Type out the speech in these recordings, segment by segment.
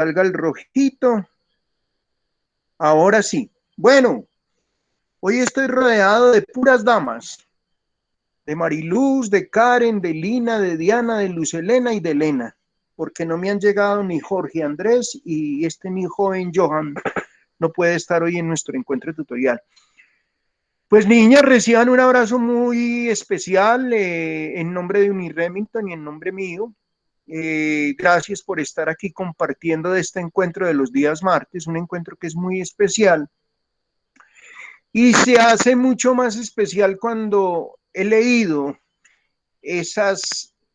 salga el rojito. Ahora sí. Bueno, hoy estoy rodeado de puras damas. De Mariluz, de Karen, de Lina, de Diana, de Luz Helena y de Elena. Porque no me han llegado ni Jorge Andrés y mi joven Johan no puede estar hoy en nuestro encuentro tutorial. Pues niñas, reciban un abrazo muy especial en nombre de Uni Remington y en nombre mío. Gracias por estar aquí compartiendo de este encuentro de los días martes, un encuentro que es muy especial y se hace mucho más especial cuando he leído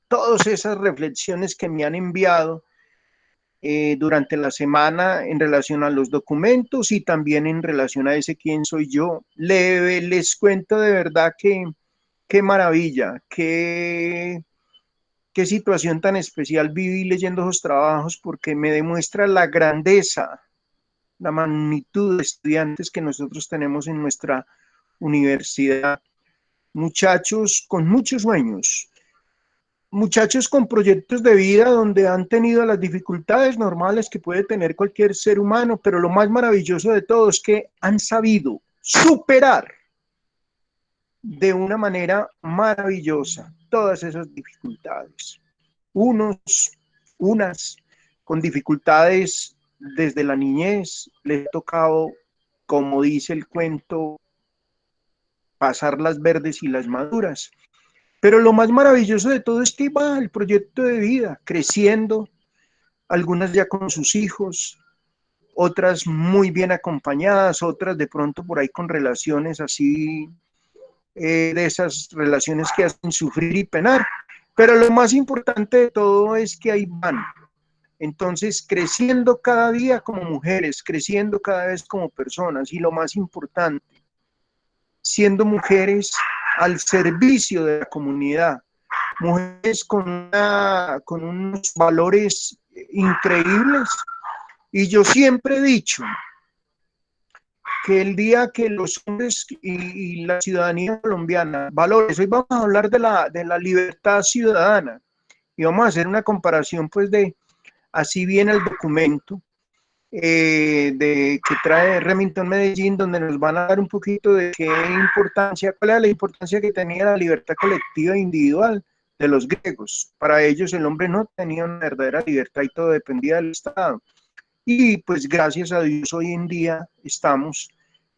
todas esas reflexiones que me han enviado durante la semana en relación a los documentos y también en relación a ese quién soy yo. Les cuento de verdad que qué maravilla, qué situación tan especial viví leyendo esos trabajos porque me demuestra la grandeza, la magnitud de estudiantes que nosotros tenemos en nuestra universidad. Muchachos con muchos sueños, muchachos con proyectos de vida donde han tenido las dificultades normales que puede tener cualquier ser humano, pero lo más maravilloso de todo es que han sabido superar de una manera maravillosa todas esas dificultades. Unas con dificultades desde la niñez, les ha tocado, como dice el cuento, pasar las verdes y las maduras. Pero lo más maravilloso de todo es que va el proyecto de vida creciendo, algunas ya con sus hijos, otras muy bien acompañadas, otras de pronto por ahí con relaciones así, de esas relaciones que hacen sufrir y penar. Pero lo más importante de todo es que ahí van. Entonces, creciendo cada día como mujeres, creciendo cada vez como personas y lo más importante, siendo mujeres al servicio de la comunidad, mujeres con unos valores increíbles. Y yo siempre he dicho que el día que los hombres y la ciudadanía colombiana, valores, hoy vamos a hablar de la libertad ciudadana y vamos a hacer una comparación pues de, así viene el documento que trae Remington Medellín, donde nos van a dar un poquito de qué importancia, cuál es la importancia que tenía la libertad colectiva e individual de los griegos. Para ellos el hombre no tenía una verdadera libertad y todo dependía del Estado. Y pues gracias a Dios hoy en día estamos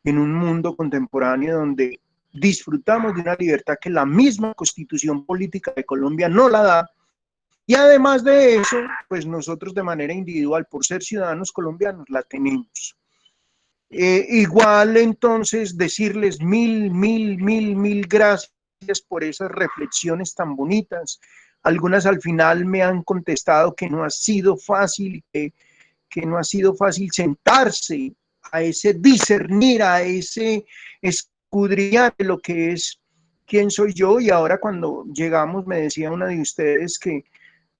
en un mundo contemporáneo donde disfrutamos de una libertad que la misma Constitución Política de Colombia no la da. Y además de eso, pues nosotros de manera individual, por ser ciudadanos colombianos, la tenemos. Igual entonces decirles mil gracias por esas reflexiones tan bonitas. Algunas al final me han contestado que no ha sido fácil, que no ha sido fácil sentarse a ese discernir, a ese escudriñar de lo que es quién soy yo. Y ahora cuando llegamos me decía una de ustedes que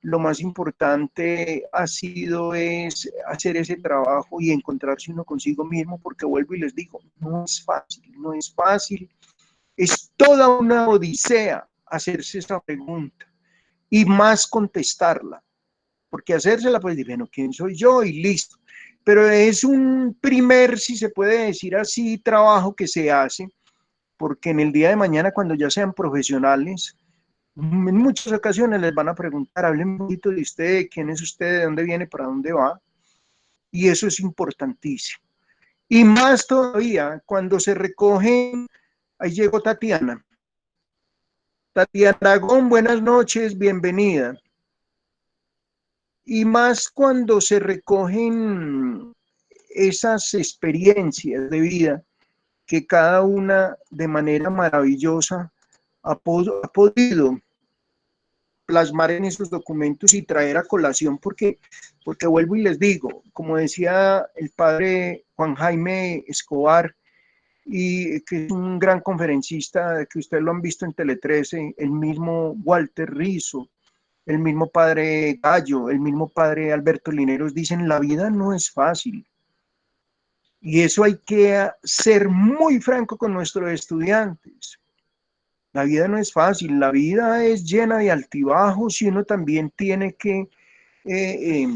lo más importante ha sido es hacer ese trabajo y encontrarse uno consigo mismo, porque vuelvo y les digo, no es fácil, no es fácil, es toda una odisea hacerse esa pregunta y más contestarla, porque hacérsela pues bueno, ¿quién soy yo? Y listo, pero es un primer, si se puede decir así, trabajo que se hace, porque en el día de mañana cuando ya sean profesionales, en muchas ocasiones les van a preguntar, hablen un poquito de usted, quién es usted, de dónde viene, para dónde va, y eso es importantísimo. Y más todavía, cuando se recogen, ahí llegó Tatiana. Tatiana Aragón, buenas noches, bienvenida. Y más cuando se recogen esas experiencias de vida que cada una de manera maravillosa ha podido plasmar en esos documentos y traer a colación, porque vuelvo y les digo, como decía el padre Juan Jaime Escobar, y que es un gran conferencista, que ustedes lo han visto en Tele 13, el mismo Walter Rizzo, el mismo padre Gallo, el mismo padre Alberto Lineros, dicen, la vida no es fácil. Y eso hay que ser muy franco con nuestros estudiantes. La vida no es fácil, la vida es llena de altibajos y uno también tiene que eh,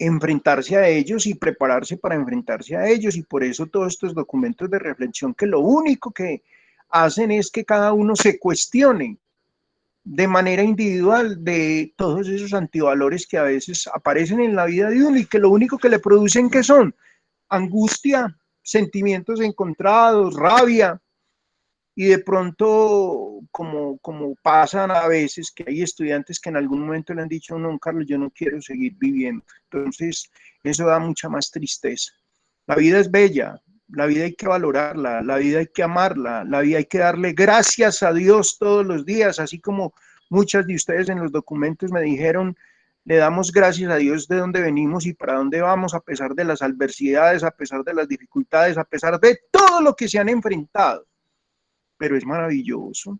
enfrentarse a ellos y prepararse para enfrentarse a ellos, y por eso todos estos documentos de reflexión que lo único que hacen es que cada uno se cuestione de manera individual de todos esos antivalores que a veces aparecen en la vida de uno y que lo único que le producen que son angustia, sentimientos encontrados, rabia, y de pronto, como pasan a veces, que hay estudiantes que en algún momento le han dicho, no, Carlos, yo no quiero seguir viviendo. Entonces, eso da mucha más tristeza. La vida es bella, la vida hay que valorarla, la vida hay que amarla, la vida hay que darle gracias a Dios todos los días, así como muchas de ustedes en los documentos me dijeron, le damos gracias a Dios de dónde venimos y para dónde vamos, a pesar de las adversidades, a pesar de las dificultades, a pesar de todo lo que se han enfrentado. Pero es maravilloso,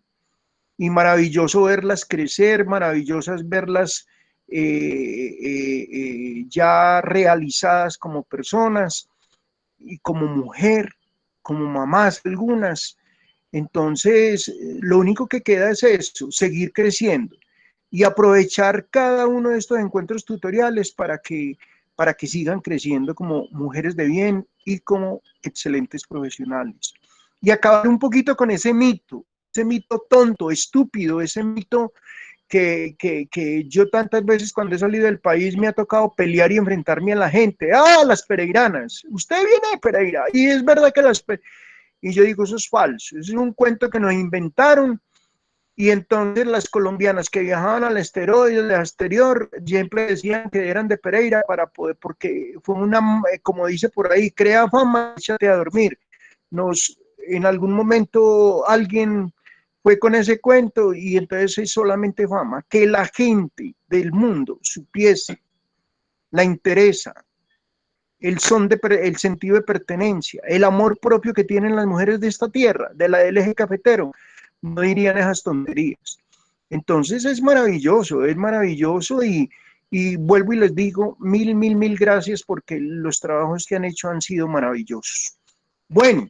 y maravilloso verlas crecer, maravillosas verlas ya realizadas como personas y como mujer, como mamás algunas. Entonces, lo único que queda es eso, seguir creciendo y aprovechar cada uno de estos encuentros tutoriales para que sigan creciendo como mujeres de bien y como excelentes profesionales. Y acabar un poquito con ese mito tonto, estúpido, ese mito que yo tantas veces cuando he salido del país me ha tocado pelear y enfrentarme a la gente. Ah, las pereiranas. Usted viene de Pereira. Y es verdad que y yo digo, eso es falso. Eso es un cuento que nos inventaron. Y entonces las colombianas que viajaban al exterior siempre decían que eran de Pereira para poder, porque fue una, como dice por ahí, crea fama, échate a dormir. En algún momento alguien fue con ese cuento y entonces es solamente fama. Que la gente del mundo supiese la interesa, el sentido de pertenencia, el amor propio que tienen las mujeres de esta tierra, del eje cafetero, no dirían esas tonterías. Entonces es maravilloso y vuelvo y les digo mil gracias porque los trabajos que han hecho han sido maravillosos. Bueno,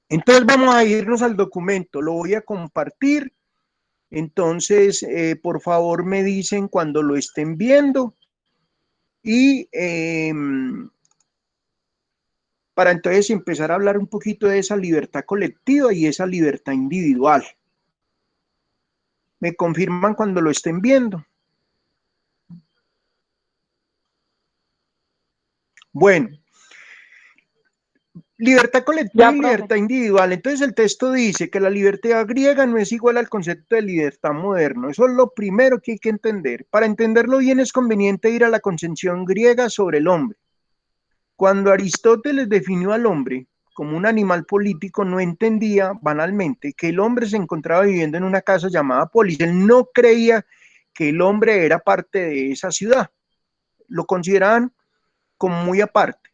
entonces vamos a irnos al documento, lo voy a compartir. Entonces, por favor me dicen cuando lo estén viendo y para entonces empezar a hablar un poquito de esa libertad colectiva y esa libertad individual. Me confirman cuando lo estén viendo. Bueno, libertad colectiva Ya, y profe. libertad individual. Entonces el texto dice que la libertad griega no es igual al concepto de libertad moderno. Eso es lo primero que hay que entender. Para entenderlo bien es conveniente ir a la concepción griega sobre el hombre. Cuando Aristóteles definió al hombre como un animal político, no entendía banalmente que el hombre se encontraba viviendo en una casa llamada polis. Él no creía que el hombre era parte de esa ciudad. Lo consideraban como muy aparte.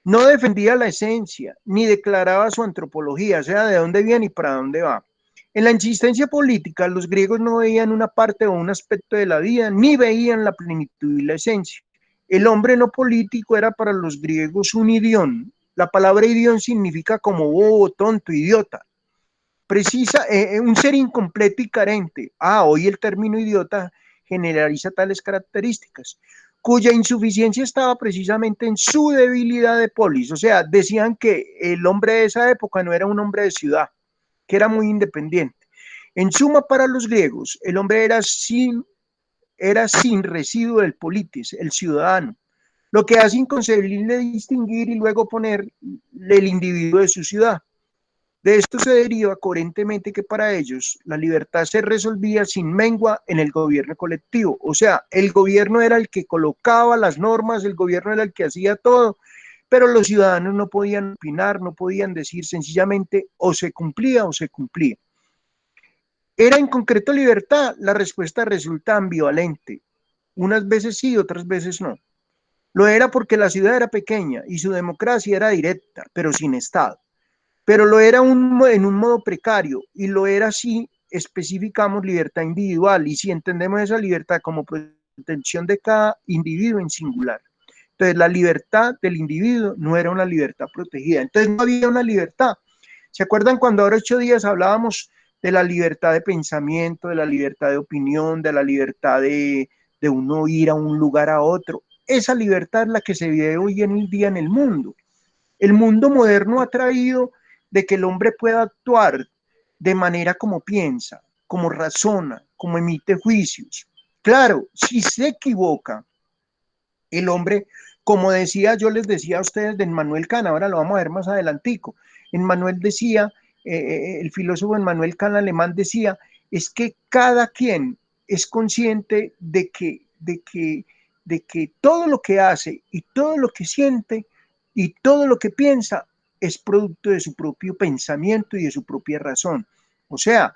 No defendía la esencia, ni declaraba su antropología, o sea, de dónde viene y para dónde va. En la existencia política, los griegos no veían una parte o un aspecto de la vida, ni veían la plenitud y la esencia. El hombre no político era para los griegos un idión. La palabra idión significa como bobo, tonto, idiota. Un ser incompleto y carente. Hoy el término idiota generaliza tales características, cuya insuficiencia estaba precisamente en su debilidad de polis. O sea, decían que el hombre de esa época no era un hombre de ciudad, que era muy independiente. En suma, para los griegos, el hombre era sin residuo del politis, el ciudadano, lo que hace inconcebible distinguir y luego poner el individuo de su ciudad. De esto se deriva coherentemente que para ellos la libertad se resolvía sin mengua en el gobierno colectivo. O sea, el gobierno era el que colocaba las normas, el gobierno era el que hacía todo, pero los ciudadanos no podían opinar, no podían decir, sencillamente o se cumplía o se cumplía. ¿Era en concreto libertad? La respuesta resulta ambivalente. Unas veces sí, otras veces no. Lo era porque la ciudad era pequeña y su democracia era directa, pero sin Estado. Pero lo era en un modo precario y lo era si especificamos libertad individual y si entendemos esa libertad como protección de cada individuo en singular. Entonces la libertad del individuo no era una libertad protegida, entonces no había una libertad. ¿Se acuerdan cuando ahora 8 días hablábamos de la libertad de pensamiento, de la libertad de opinión, de la libertad de uno ir a un lugar a otro? esa libertad es la que se vive hoy en día en el mundo. El mundo moderno ha traído de que el hombre pueda actuar de manera como piensa, como razona, como emite juicios. Claro, si se equivoca, el hombre, como decía, yo les decía a ustedes de Manuel Cana, ahora lo vamos a ver más adelantico. Manuel decía, el filósofo Manuel Cana alemán decía, es que cada quien es consciente de que todo lo que hace y todo lo que siente y todo lo que piensa es producto de su propio pensamiento y de su propia razón. O sea,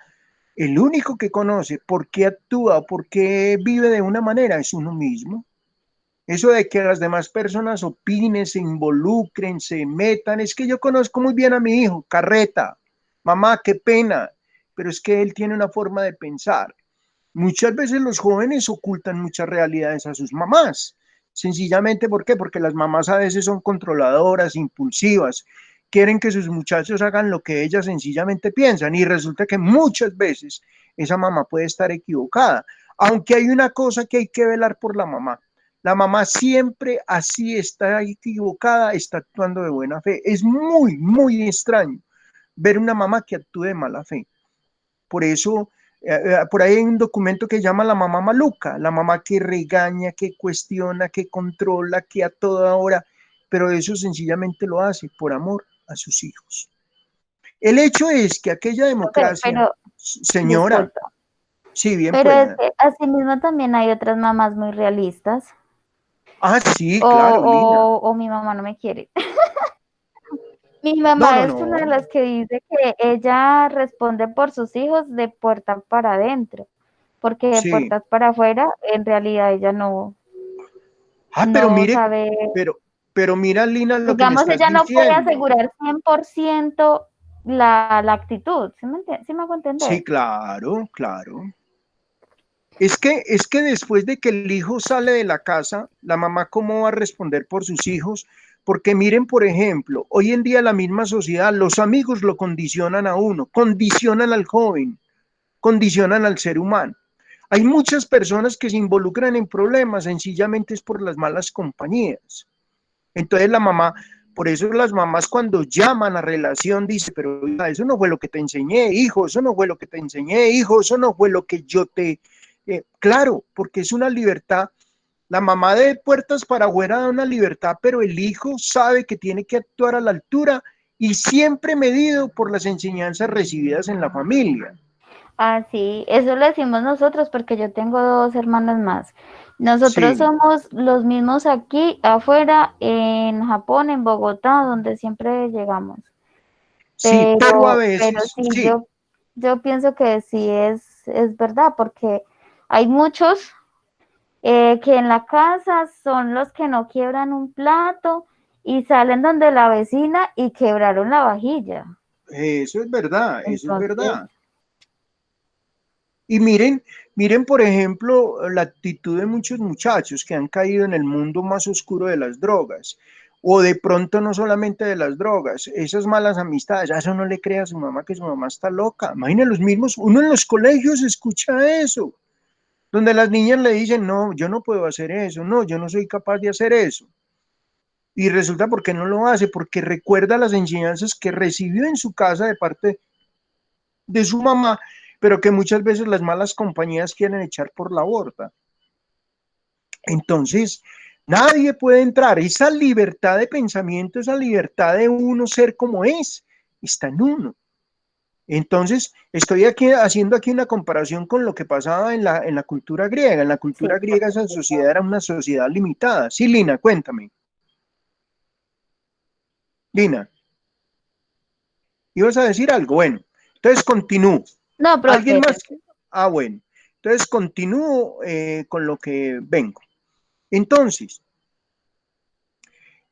el único que conoce por qué actúa o por qué vive de una manera es uno mismo. Eso de que las demás personas opinen, se involucren, se metan, es que yo conozco muy bien a mi hijo, carreta, mamá, qué pena, pero es que él tiene una forma de pensar. Muchas veces los jóvenes ocultan muchas realidades a sus mamás. Sencillamente, ¿por qué? Porque las mamás a veces son controladoras, impulsivas, quieren que sus muchachos hagan lo que ellas sencillamente piensan y resulta que muchas veces esa mamá puede estar equivocada. Aunque hay una cosa que hay que velar por la mamá. La mamá siempre así está equivocada, está actuando de buena fe. Es muy, muy extraño ver una mamá que actúe de mala fe. Por eso, por ahí hay un documento que llama la mamá maluca, la mamá que regaña, que cuestiona, que controla, que a toda hora, pero eso sencillamente lo hace por amor a sus hijos. El hecho es que aquella democracia, Pero, señora, disculpa, sí, bien pero es pueda. que asimismo también hay otras mamás muy realistas. Ah, sí, O, claro, Lina. o mi mamá no me quiere. Mi No, mamá no, es una de no. las que dice que ella responde por sus hijos de puerta para adentro, porque de Sí. puertas para afuera, en realidad ella no, Ah, pero no mire, sabe, pero, pero mira, Lina, lo que me digamos, estás ella no puede diciendo. asegurar 100% la actitud, ¿sí me hago entender? Sí, claro, claro. Es que después de que el hijo sale de la casa, la mamá cómo va a responder por sus hijos, porque miren, por ejemplo, hoy en día la misma sociedad, los amigos lo condicionan a uno, condicionan al joven, condicionan al ser humano. Hay muchas personas que se involucran en problemas, sencillamente es por las malas compañías. Entonces la mamá, por eso las mamás cuando llaman a relación dice, pero eso no fue lo que te enseñé, hijo, eso no fue lo que te enseñé, hijo, eso no fue lo que yo te... claro, porque es una libertad. La mamá de puertas para afuera da una libertad, pero el hijo sabe que tiene que actuar a la altura y siempre medido por las enseñanzas recibidas en la familia. Ah, sí, eso lo decimos nosotros porque yo tengo dos hermanas más. Nosotros Sí, somos los mismos aquí, afuera, en Japón, en Bogotá, donde siempre llegamos. sí, pero a Pero veces, sí, sí, yo pienso que sí es verdad, porque hay muchos que en la casa son los que no quiebran un plato y salen donde la vecina y quebraron la vajilla. eso es verdad, eso es Entonces, verdad. Y miren, por ejemplo, la actitud de muchos muchachos que han caído en el mundo más oscuro de las drogas, o de pronto no solamente de las drogas, esas malas amistades, a eso no le crea a su mamá que su mamá está loca. Imaginen los mismos, uno en los colegios escucha eso, donde las niñas le dicen, no, yo no puedo hacer eso, no, yo no soy capaz de hacer eso. Y resulta porque no lo hace, porque recuerda las enseñanzas que recibió en su casa de parte de su mamá, pero que muchas veces las malas compañías quieren echar por la borda. Entonces, nadie puede entrar. Esa libertad de pensamiento, esa libertad de uno ser como es, está en uno. Entonces, estoy aquí haciendo aquí una comparación con lo que pasaba en la cultura griega. En la sí, cultura griega porque esa sociedad era una sociedad limitada. Sí, Lina, cuéntame. Lina, ¿ibas a decir algo? Bueno, entonces continúo. no, ¿Alguien profe, más? Ah, bueno. Entonces continúo con lo que vengo. Entonces,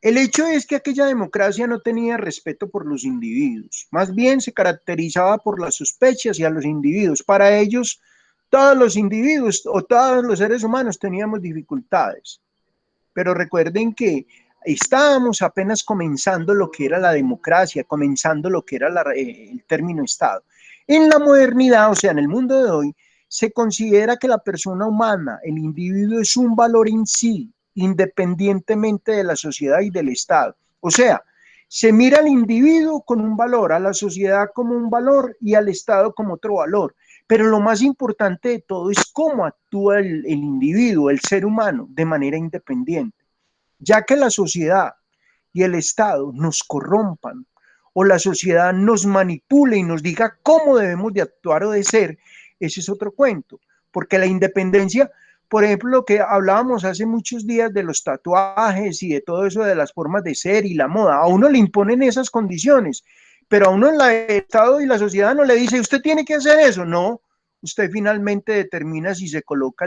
el hecho es que aquella democracia no tenía respeto por los individuos, más bien se caracterizaba por las sospechas hacia los individuos. Para ellos, todos los individuos o todos los seres humanos teníamos dificultades, pero recuerden que estábamos apenas comenzando lo que era la democracia, comenzando lo que era el término Estado. En la modernidad, o sea, en el mundo de hoy, se considera que la persona humana, el individuo, es un valor en sí, independientemente de la sociedad y del Estado. O sea, se mira al individuo con un valor, a la sociedad como un valor y al Estado como otro valor. Pero lo más importante de todo es cómo actúa el individuo, el ser humano, de manera independiente. Ya que la sociedad y el Estado nos corrompan o la sociedad nos manipule y nos diga cómo debemos de actuar o de ser, ese es otro cuento. Porque la independencia, por ejemplo, lo que hablábamos hace muchos días de los tatuajes y de todo eso de las formas de ser y la moda, a uno le imponen esas condiciones, pero a uno el Estado y la sociedad no le dice, usted tiene que hacer eso, no. Usted finalmente determina si se coloca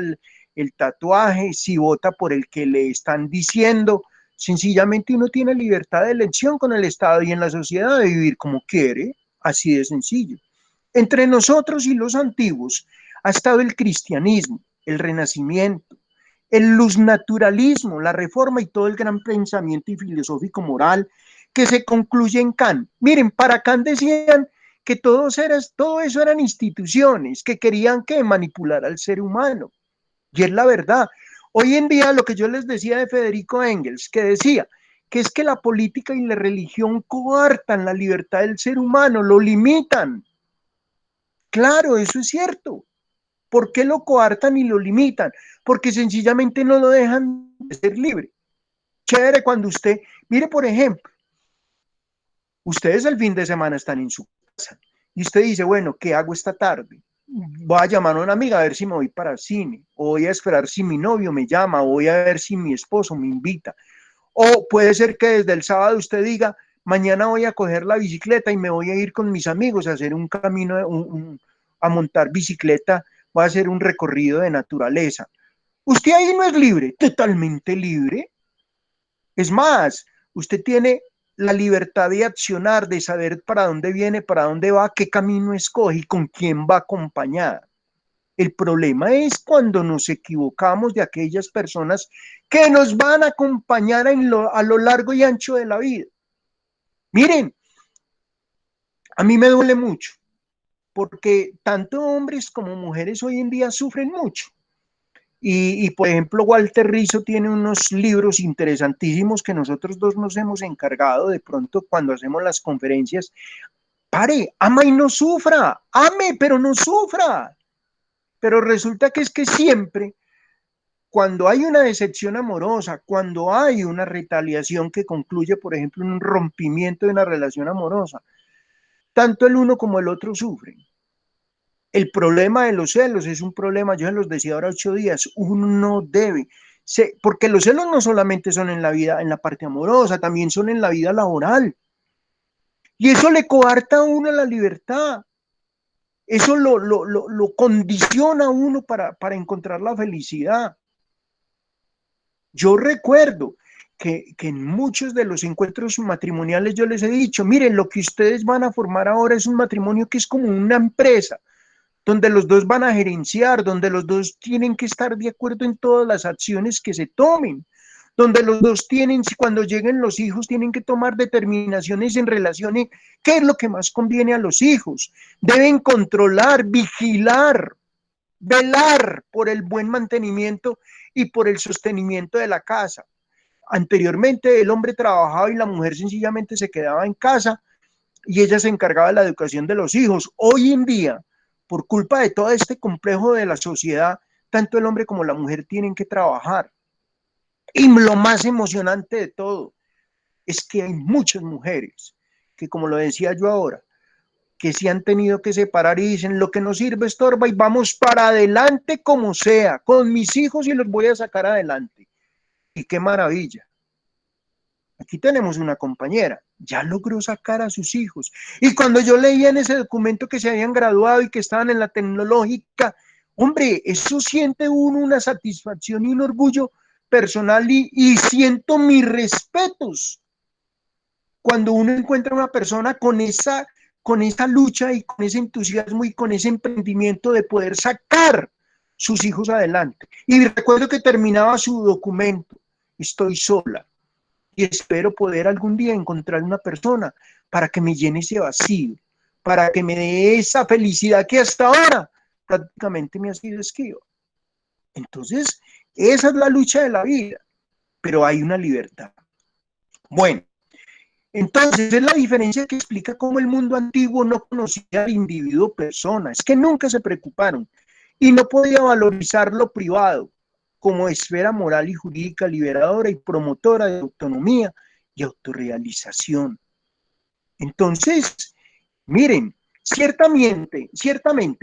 el tatuaje, si vota por el que le están diciendo. Sencillamente uno tiene libertad de elección con el Estado y en la sociedad de vivir como quiere, así de sencillo. Entre nosotros y los antiguos ha estado el cristianismo, el renacimiento, el luznaturalismo, la reforma y todo el gran pensamiento y filosófico moral que se concluye en Kant. Miren, para Kant decían que todo eso eran instituciones que querían que manipular al ser humano. Y es la verdad. Hoy en día lo que yo les decía de Federico Engels, que decía que es que la política y la religión coartan la libertad del ser humano, lo limitan. Claro, eso es cierto. ¿Por qué lo coartan y lo limitan? Porque sencillamente no lo dejan de ser libre. Chévere cuando usted, mire por ejemplo, ustedes el fin de semana están en su casa y usted dice, bueno, ¿qué hago esta tarde? Voy a llamar a una amiga a ver si me voy para el cine, o voy a esperar si mi novio me llama, o voy a ver si mi esposo me invita. O puede ser que desde el sábado usted diga, mañana voy a coger la bicicleta y me voy a ir con mis amigos a hacer un camino, a montar bicicleta, voy a hacer un recorrido de naturaleza. Usted ahí no es libre, totalmente libre. Es más, usted tiene la libertad de accionar, de saber para dónde viene, para dónde va, qué camino escoge y con quién va acompañada. El problema es cuando nos equivocamos de aquellas personas que nos van a acompañar a lo largo y ancho de la vida. Miren, a mí me duele mucho, porque tanto hombres como mujeres hoy en día sufren mucho. Por ejemplo, Walter Rizzo tiene unos libros interesantísimos que nosotros dos nos hemos encargado de pronto cuando hacemos las conferencias. Pare, ama y no sufra, ame, pero no sufra. Pero resulta que es que siempre, cuando hay una decepción amorosa, cuando hay una retaliación que concluye, por ejemplo, en un rompimiento de una relación amorosa, tanto el uno como el otro sufren. El problema de los celos es un problema, yo se los decía ahora 8 días, uno no debe, porque los celos no solamente son en la vida, en la parte amorosa, también son en la vida laboral. Y eso le coarta a uno la libertad, eso lo condiciona a uno para encontrar la felicidad. Yo recuerdo que en muchos de los encuentros matrimoniales yo les he dicho, miren, lo que ustedes van a formar ahora es un matrimonio que es como una empresa, donde los dos van a gerenciar, donde los dos tienen que estar de acuerdo en todas las acciones que se tomen, donde los dos tienen, cuando lleguen los hijos, tienen que tomar determinaciones en relación a qué es lo que más conviene a los hijos. Deben controlar, vigilar, velar por el buen mantenimiento y por el sostenimiento de la casa. Anteriormente el hombre trabajaba y la mujer sencillamente se quedaba en casa y ella se encargaba de la educación de los hijos. Hoy en día, por culpa de todo este complejo de la sociedad, tanto el hombre como la mujer tienen que trabajar. Y lo más emocionante de todo es que hay muchas mujeres que, como lo decía yo ahora, que se han tenido que separar y dicen, lo que no sirve estorba y vamos para adelante como sea, con mis hijos y los voy a sacar adelante. Y qué maravilla. Aquí tenemos una compañera, ya logró sacar a sus hijos. Y cuando yo leía en ese documento que se habían graduado y que estaban en la tecnológica, hombre, eso siente uno una satisfacción y un orgullo personal y siento mis respetos cuando uno encuentra una persona con esa lucha y con ese entusiasmo y con ese emprendimiento de poder sacar sus hijos adelante. Y recuerdo que terminaba su documento, estoy sola y espero poder algún día encontrar una persona para que me llene ese vacío, para que me dé esa felicidad que hasta ahora prácticamente me ha sido esquiva. Entonces, esa es la lucha de la vida. pero hay una libertad. Bueno, entonces es la diferencia que explica cómo el mundo antiguo no conocía al individuo persona, es que nunca se preocuparon y no podía valorizar lo privado como esfera moral y jurídica liberadora y promotora de autonomía y autorrealización. Entonces, miren, ciertamente,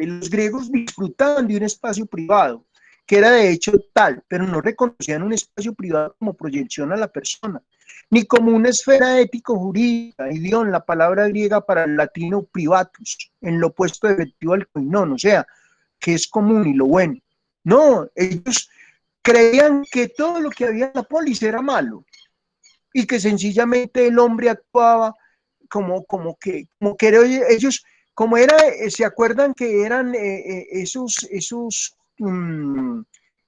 los griegos disfrutaban de un espacio privado, que era de hecho tal, pero no reconocían un espacio privado como proyección a la persona, ni como una esfera ético-jurídica, idión, la palabra griega para el latino privatus, en lo opuesto efectivo al koinon, o sea, que es común y lo bueno. No, ellos creían que todo lo que había en la polis era malo y que sencillamente el hombre actuaba como que ellos, como era, se acuerdan que eran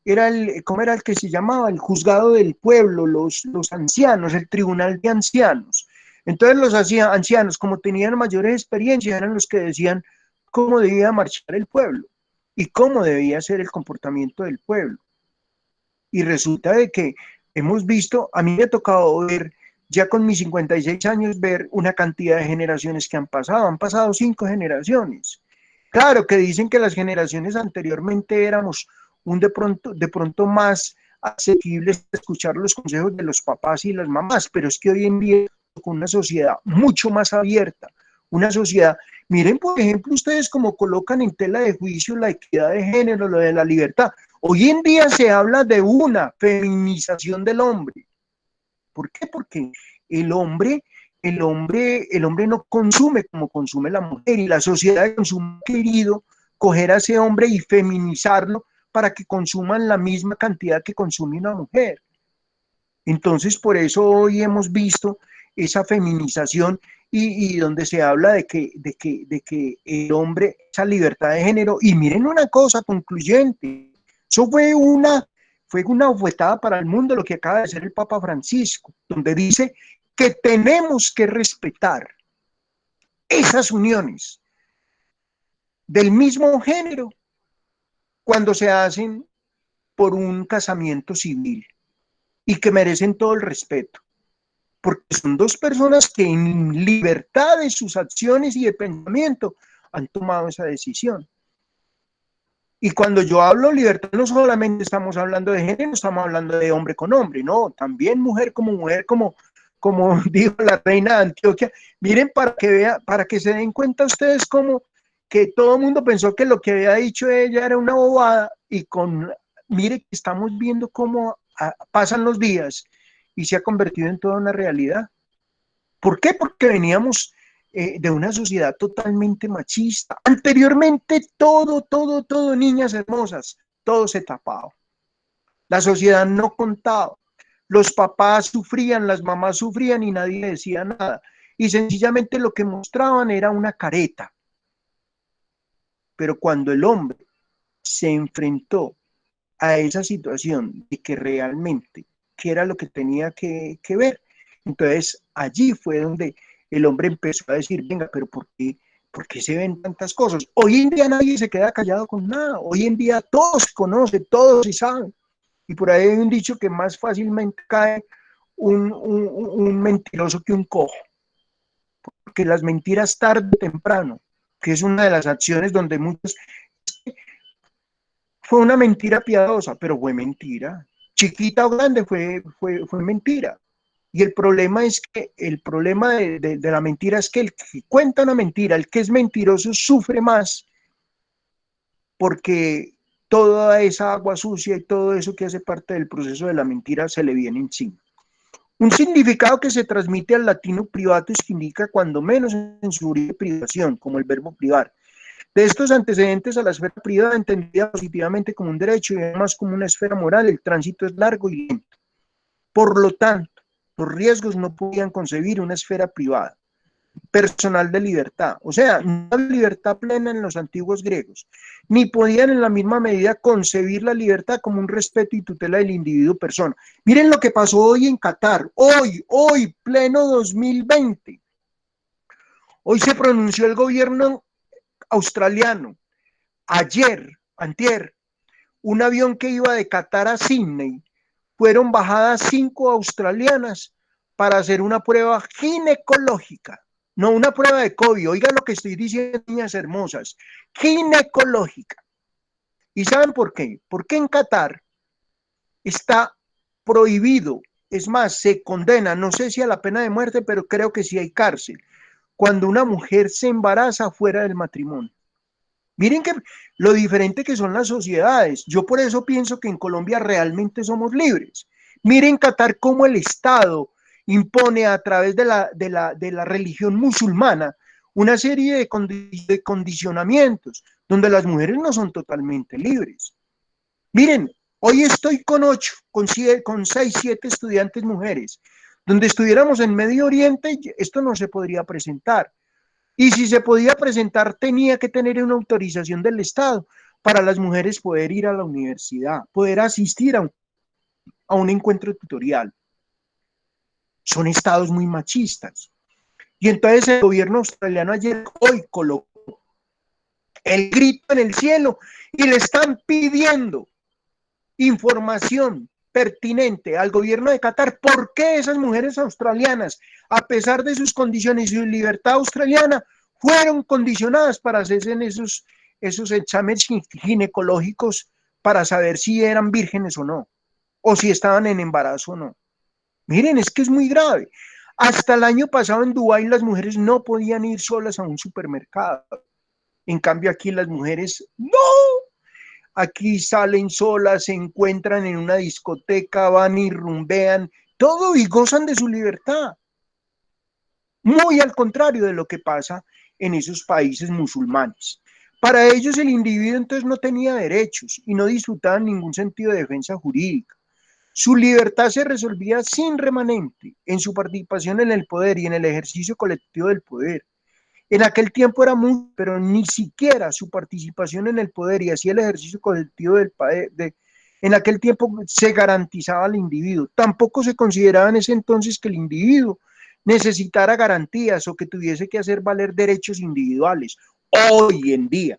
era ¿cómo era el que se llamaba? El juzgado del pueblo, los ancianos, el tribunal de ancianos. Entonces los ancianos, como tenían mayores experiencias, eran los que decían cómo debía marchar el pueblo y cómo debía ser el comportamiento del pueblo. Y resulta de que hemos visto, a mí me ha tocado ver, ya con mis 56 años, ver una cantidad de generaciones que han pasado 5 generaciones. Claro que dicen que las generaciones anteriormente éramos de pronto más asequibles a escuchar los consejos de los papás y las mamás, pero es que hoy en día con una sociedad mucho más abierta, una sociedad, miren por ejemplo ustedes cómo colocan en tela de juicio la equidad de género, lo de la libertad. Hoy en día se habla de una feminización del hombre. ¿Por qué? Porque el hombre, el hombre no consume como consume la mujer y la sociedad de consumo ha querido coger a ese hombre y feminizarlo para que consuman la misma cantidad que consume una mujer. Entonces, por eso hoy hemos visto esa feminización y donde se habla de que el hombre, esa libertad de género, y miren una cosa concluyente, eso fue una bofetada para el mundo lo que acaba de hacer el Papa Francisco, donde dice que tenemos que respetar esas uniones del mismo género cuando se hacen por un casamiento civil y que merecen todo el respeto, porque son dos personas que en libertad de sus acciones y de pensamiento han tomado esa decisión. Y cuando yo hablo libertad, no solamente estamos hablando de género, no estamos hablando de hombre con hombre, no, también mujer, como dijo la reina de Antioquia. Miren, para que se den cuenta ustedes como que todo el mundo pensó que lo que había dicho ella era una bobada y mire que estamos viendo cómo pasan los días y se ha convertido en toda una realidad. ¿Por qué? Porque veníamos de una sociedad totalmente machista. Anteriormente todo, niñas hermosas, todo se tapaba. La sociedad no contaba. Los papás sufrían, las mamás sufrían y nadie decía nada. Y sencillamente lo que mostraban era una careta. Pero cuando el hombre se enfrentó a esa situación de que realmente, qué era lo que tenía que ver, entonces allí fue donde el hombre empezó a decir, venga, pero ¿por qué se ven tantas cosas? Hoy en día nadie se queda callado con nada, hoy en día todos se conocen, todos se saben, y por ahí hay un dicho que más fácilmente cae un mentiroso que un cojo, porque las mentiras tarde o temprano, que es una de las acciones donde muchos, fue una mentira piadosa, pero fue mentira, chiquita o grande fue mentira. Y el problema es que el problema de la mentira es que el que cuenta una mentira, el que es mentiroso, sufre más porque toda esa agua sucia y todo eso que hace parte del proceso de la mentira se le viene encima. Un significado que se transmite al latino privatus que indica cuando menos en su origen privación, como el verbo privar. De estos antecedentes a la esfera privada, entendida positivamente como un derecho y además como una esfera moral, el tránsito es largo y lento. Por lo tanto, los riesgos no podían concebir una esfera privada, personal de libertad, o sea, no había libertad plena en los antiguos griegos, ni podían en la misma medida concebir la libertad como un respeto y tutela del individuo persona. Miren lo que pasó hoy en Qatar, hoy, pleno 2020. Hoy se pronunció el gobierno australiano, antier, un avión que iba de Qatar a Sydney fueron bajadas 5 australianas para hacer una prueba ginecológica, no una prueba de COVID, oigan lo que estoy diciendo, niñas hermosas, ginecológica. ¿Y saben por qué? Porque en Qatar está prohibido, es más, se condena, no sé si a la pena de muerte, pero creo que sí hay cárcel, cuando una mujer se embaraza fuera del matrimonio. Miren que lo diferente que son las sociedades. Yo por eso pienso que en Colombia realmente somos libres. Miren Qatar cómo el Estado impone a través de la religión musulmana una serie de condicionamientos donde las mujeres no son totalmente libres. Miren, hoy estoy con 8, con 6, 7 estudiantes mujeres. Donde estuviéramos en Medio Oriente, esto no se podría presentar. Y si se podía presentar, tenía que tener una autorización del Estado para las mujeres poder ir a la universidad, poder asistir a un encuentro tutorial. Son estados muy machistas. Y entonces el gobierno australiano ayer, hoy, colocó el grito en el cielo y le están pidiendo información pertinente al gobierno de Qatar por qué esas mujeres australianas, a pesar de sus condiciones y su libertad australiana, fueron condicionadas para hacerse en esos exámenes ginecológicos para saber si eran vírgenes o no, o si estaban en embarazo o no. Miren, es que es muy grave. Hasta el año pasado en Dubái las mujeres no podían ir solas a un supermercado. En cambio aquí las mujeres no. Aquí salen solas, se encuentran en una discoteca, van y rumbean, todo y gozan de su libertad. Muy al contrario de lo que pasa en esos países musulmanes. Para ellos el individuo entonces no tenía derechos y no disfrutaba ningún sentido de defensa jurídica. Su libertad se resolvía sin remanente en su participación en el poder y en el ejercicio colectivo del poder. En aquel tiempo era muy, pero ni siquiera su participación en el poder y así el ejercicio colectivo en aquel tiempo se garantizaba al individuo. Tampoco se consideraba en ese entonces que el individuo necesitara garantías o que tuviese que hacer valer derechos individuales. Hoy en día,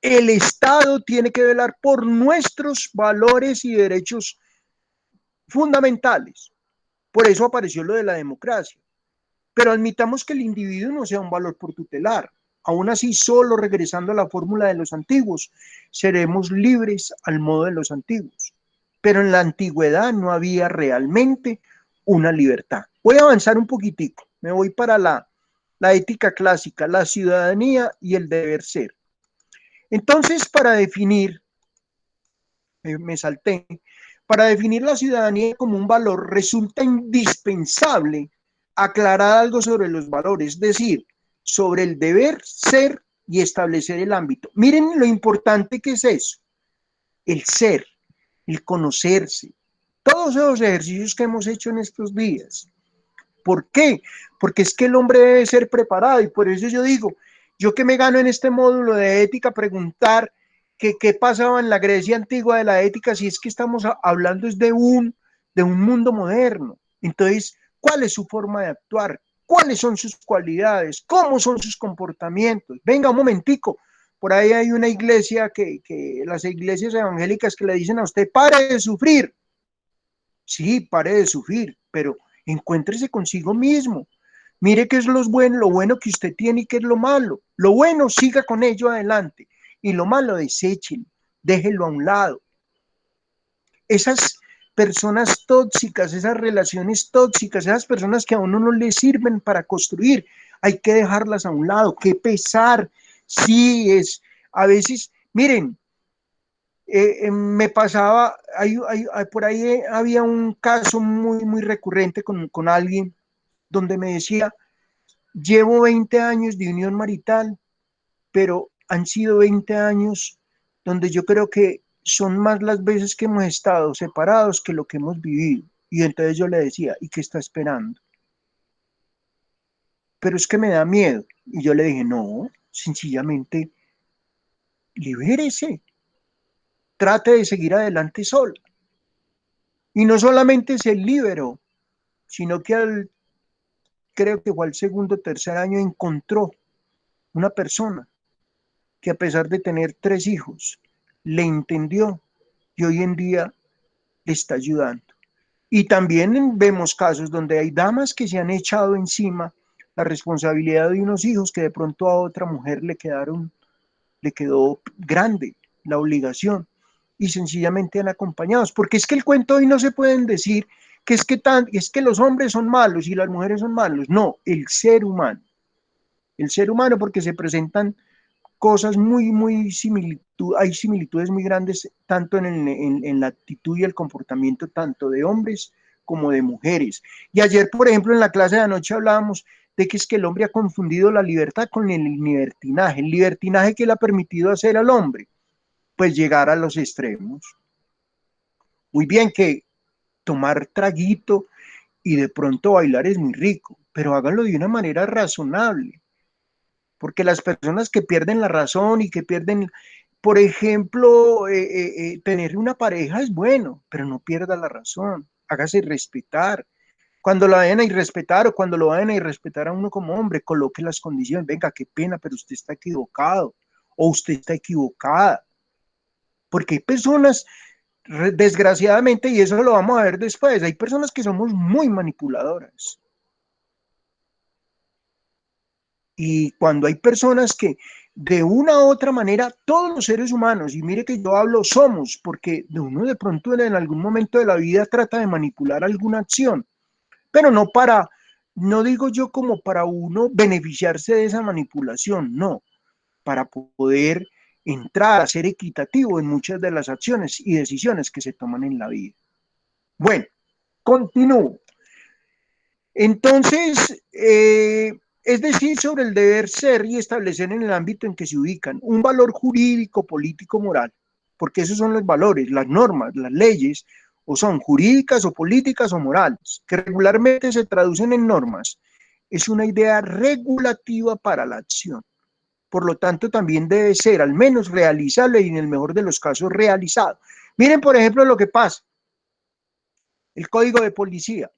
el Estado tiene que velar por nuestros valores y derechos fundamentales. Por eso apareció lo de la democracia. Pero admitamos que el individuo no sea un valor por tutelar. Aún así, solo regresando a la fórmula de los antiguos, seremos libres al modo de los antiguos. Pero en la antigüedad no había realmente una libertad. Voy a avanzar un poquitico. Me voy para la ética clásica, la ciudadanía y el deber ser. Entonces, para definir, me salté, para definir la ciudadanía como un valor, resulta indispensable aclarar algo sobre los valores, es decir, sobre el deber ser y establecer el ámbito. Miren lo importante que es eso, el ser, el conocerse, todos esos ejercicios que hemos hecho en estos días. ¿Por qué? Porque es que el hombre debe ser preparado y por eso yo digo, yo que me gano en este módulo de ética preguntar que qué pasaba en la Grecia antigua de la ética si es que estamos hablando es de un mundo moderno. Entonces, ¿cuál es su forma de actuar? ¿Cuáles son sus cualidades? ¿Cómo son sus comportamientos? Venga, un momentico. Por ahí hay una iglesia que las iglesias evangélicas que le dicen a usted, pare de sufrir. Sí, pare de sufrir, pero encuéntrese consigo mismo. Mire qué es lo bueno que usted tiene y qué es lo malo. Lo bueno, siga con ello adelante. Y lo malo, deséchelo, déjelo a un lado. Esas personas tóxicas, esas relaciones tóxicas, esas personas que a uno no le sirven para construir, hay que dejarlas a un lado. Qué pesar. Sí, a veces, miren, me pasaba, por ahí había un caso muy, muy recurrente con alguien donde me decía, llevo 20 años de unión marital, pero han sido 20 años donde yo creo que son más las veces que hemos estado separados que lo que hemos vivido. Y entonces yo le decía, ¿y qué está esperando? Pero es que me da miedo. Y yo le dije, no, sencillamente, libérese, trate de seguir adelante sola. Y no solamente se liberó, sino que creo que fue al segundo o tercer año encontró una persona que a pesar de tener 3 hijos, le entendió y hoy en día le está ayudando. Y también vemos casos donde hay damas que se han echado encima la responsabilidad de unos hijos que de pronto a otra mujer le quedó grande la obligación y sencillamente han acompañados, porque es que el cuento hoy no se pueden decir que es que los hombres son malos y las mujeres son malos, no, el ser humano porque se presentan cosas muy hay similitudes muy grandes tanto en la actitud y el comportamiento tanto de hombres como de mujeres. Y ayer, por ejemplo, en la clase de anoche hablábamos de que es que el hombre ha confundido la libertad con el libertinaje que le ha permitido hacer al hombre, pues llegar a los extremos. Muy bien que tomar traguito y de pronto bailar es muy rico, pero háganlo de una manera razonable, porque las personas que pierden la razón y que pierden, por ejemplo, tener una pareja es bueno, pero no pierda la razón, hágase respetar. Cuando la vayan a irrespetar o cuando lo vayan a irrespetar a uno como hombre, coloque las condiciones, venga, qué pena, pero usted está equivocado o usted está equivocada, porque hay personas, desgraciadamente, y eso lo vamos a ver después, hay personas que somos muy manipuladoras. Y cuando hay personas que de una u otra manera, todos los seres humanos, y mire que yo hablo somos, porque de uno de pronto en algún momento de la vida trata de manipular alguna acción, pero no para, no digo yo como para uno beneficiarse de esa manipulación, no, para poder entrar a ser equitativo en muchas de las acciones y decisiones que se toman en la vida. Bueno, continúo. Entonces, es decir, sobre el deber ser y establecer en el ámbito en que se ubican un valor jurídico, político, moral, porque esos son los valores, las normas, las leyes, o son jurídicas o políticas o morales, que regularmente se traducen en normas. Es una idea regulativa para la acción. Por lo tanto, también debe ser al menos realizable y en el mejor de los casos realizado. Miren, por ejemplo, lo que pasa. El código de policía.